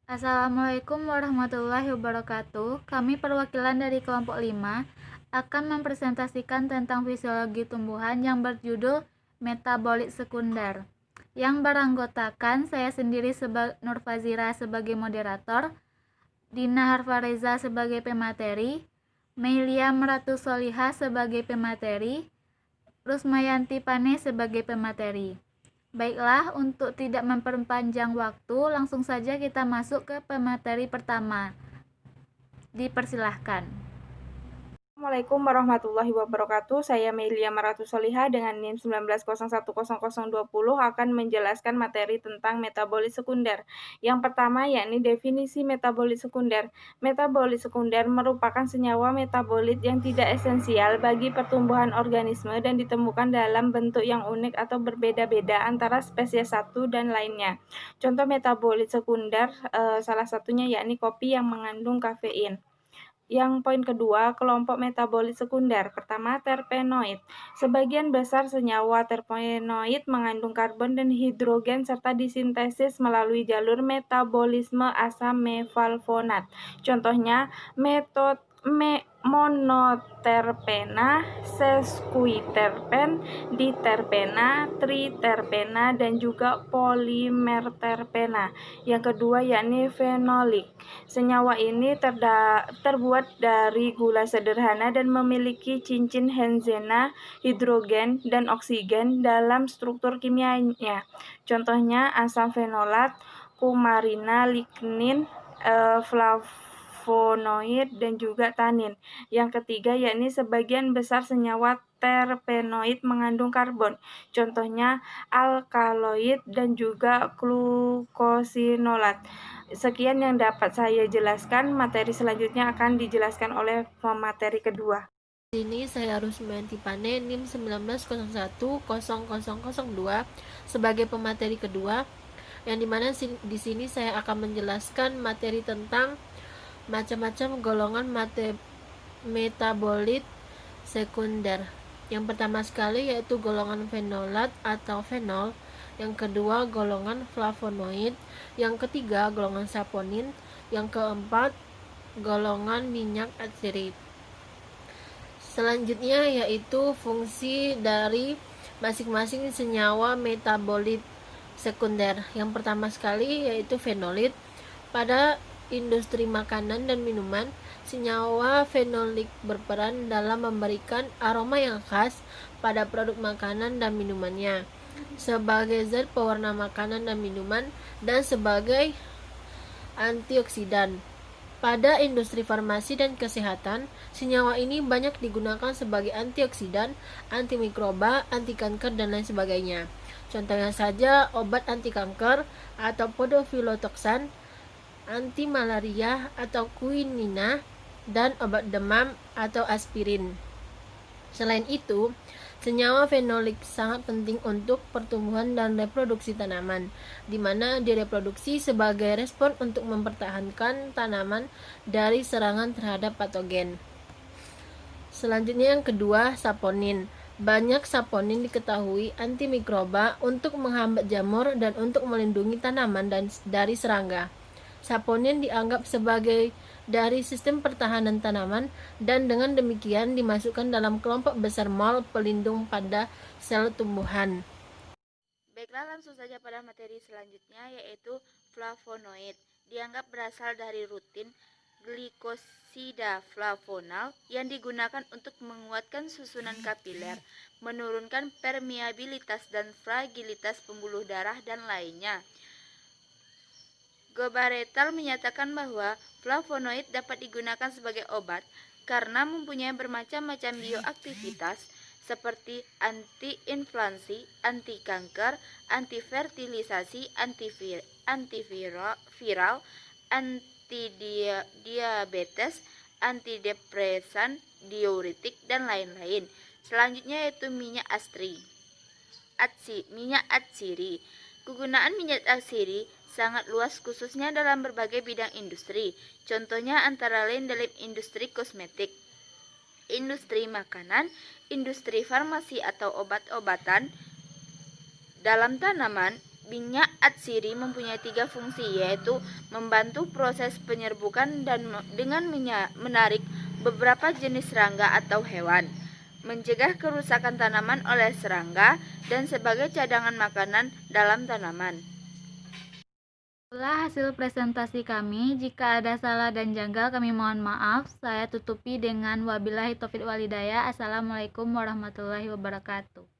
Assalamualaikum warahmatullahi wabarakatuh. Kami perwakilan dari kelompok 5 akan mempresentasikan tentang fisiologi tumbuhan yang berjudul metabolit sekunder. Yang beranggotakan saya sendiri Nur Fazira sebagai moderator, Dina Harfareza sebagai pemateri, Meilia Meratu Solihah sebagai pemateri, Rusmayanti Pane sebagai pemateri. Baiklah, untuk tidak memperpanjang waktu, langsung saja kita masuk ke pemateri pertama. Dipersilahkan. Assalamualaikum warahmatullahi wabarakatuh. Saya Meilia Maratu Soliha dengan NIM 19010020 akan menjelaskan materi tentang metabolit sekunder. Yang pertama yakni definisi metabolit sekunder. Metabolit sekunder merupakan senyawa metabolit yang tidak esensial bagi pertumbuhan organisme dan ditemukan dalam bentuk yang unik atau berbeda-beda antara spesies satu dan lainnya. Contoh metabolit sekunder salah satunya yakni kopi yang mengandung kafein. Yang poin kedua, kelompok metabolit sekunder. Pertama, terpenoid. Sebagian besar senyawa terpenoid mengandung karbon dan hidrogen serta disintesis melalui jalur metabolisme asam mefalfonat. Contohnya, monoterpena, sesquiterpen, diterpena, triterpena, dan juga polimerterpena. Yang kedua yakni fenolik. Senyawa ini terbuat dari gula sederhana dan memiliki cincin henzena, hidrogen, dan oksigen dalam struktur kimianya. Contohnya asam fenolat, kumarina, lignin, flavonoid, dan juga tanin. Yang ketiga yakni sebagian besar senyawa terpenoid mengandung karbon. Contohnya alkaloid dan juga glukosinolat. Sekian yang dapat saya jelaskan. Materi selanjutnya akan dijelaskan oleh pemateri kedua. Di sini saya Rusmayanti Pane NIM 19010002 sebagai pemateri kedua, yang dimana di sini saya akan menjelaskan materi tentang macam-macam golongan metabolit sekunder. Yang pertama sekali yaitu golongan fenolat atau fenol, yang kedua golongan flavonoid, yang ketiga golongan saponin, yang keempat golongan minyak atsirit. Selanjutnya yaitu fungsi dari masing-masing senyawa metabolit sekunder. Yang pertama sekali yaitu fenolit. Pada industri makanan dan minuman, senyawa fenolik berperan dalam memberikan aroma yang khas pada produk makanan dan minumannya, sebagai zat pewarna makanan dan minuman, dan sebagai antioksidan. Pada industri farmasi dan kesehatan, senyawa ini banyak digunakan sebagai antioksidan, antimikroba, anti kanker, dan lain sebagainya. Contohnya saja obat anti kanker atau podofilotoxan, anti malaria atau quinina, dan obat demam atau aspirin. Selain itu, senyawa fenolik sangat penting untuk pertumbuhan dan reproduksi tanaman, di mana direproduksi sebagai respon untuk mempertahankan tanaman dari serangan terhadap patogen. Selanjutnya yang kedua, saponin. Banyak saponin diketahui antimikroba untuk menghambat jamur dan untuk melindungi tanaman dari serangga. Saponin dianggap sebagai dari sistem pertahanan tanaman dan dengan demikian dimasukkan dalam kelompok besar mol pelindung pada sel tumbuhan. Baiklah, langsung saja pada materi selanjutnya yaitu flavonoid. Dianggap berasal dari rutin glikosida flavonal yang digunakan untuk menguatkan susunan kapiler, menurunkan permeabilitas dan fragilitas pembuluh darah dan lainnya. Gobaretal menyatakan bahwa flavonoid dapat digunakan sebagai obat karena mempunyai bermacam-macam bioaktivitas seperti anti-inflamasi, anti-kanker, anti-fertilisasi, antiviral, anti-diabetes, antidepresan, diuretik, dan lain-lain. Selanjutnya yaitu minyak atsiri. Kegunaan minyak atsiri sangat luas khususnya dalam berbagai bidang industri. Contohnya antara lain dalam industri kosmetik, industri makanan, industri farmasi atau obat-obatan, dalam tanaman, Minyak atsiri mempunyai 3 fungsi, yaitu membantu proses penyerbukan dan dengan menarik beberapa jenis serangga atau hewan, mencegah kerusakan tanaman oleh serangga, dan sebagai cadangan makanan dalam tanaman. Itulah hasil presentasi kami. Jika ada salah dan janggal, kami mohon maaf. Saya tutupi dengan wabillahi taufiq walhidayah. Assalamualaikum warahmatullahi wabarakatuh.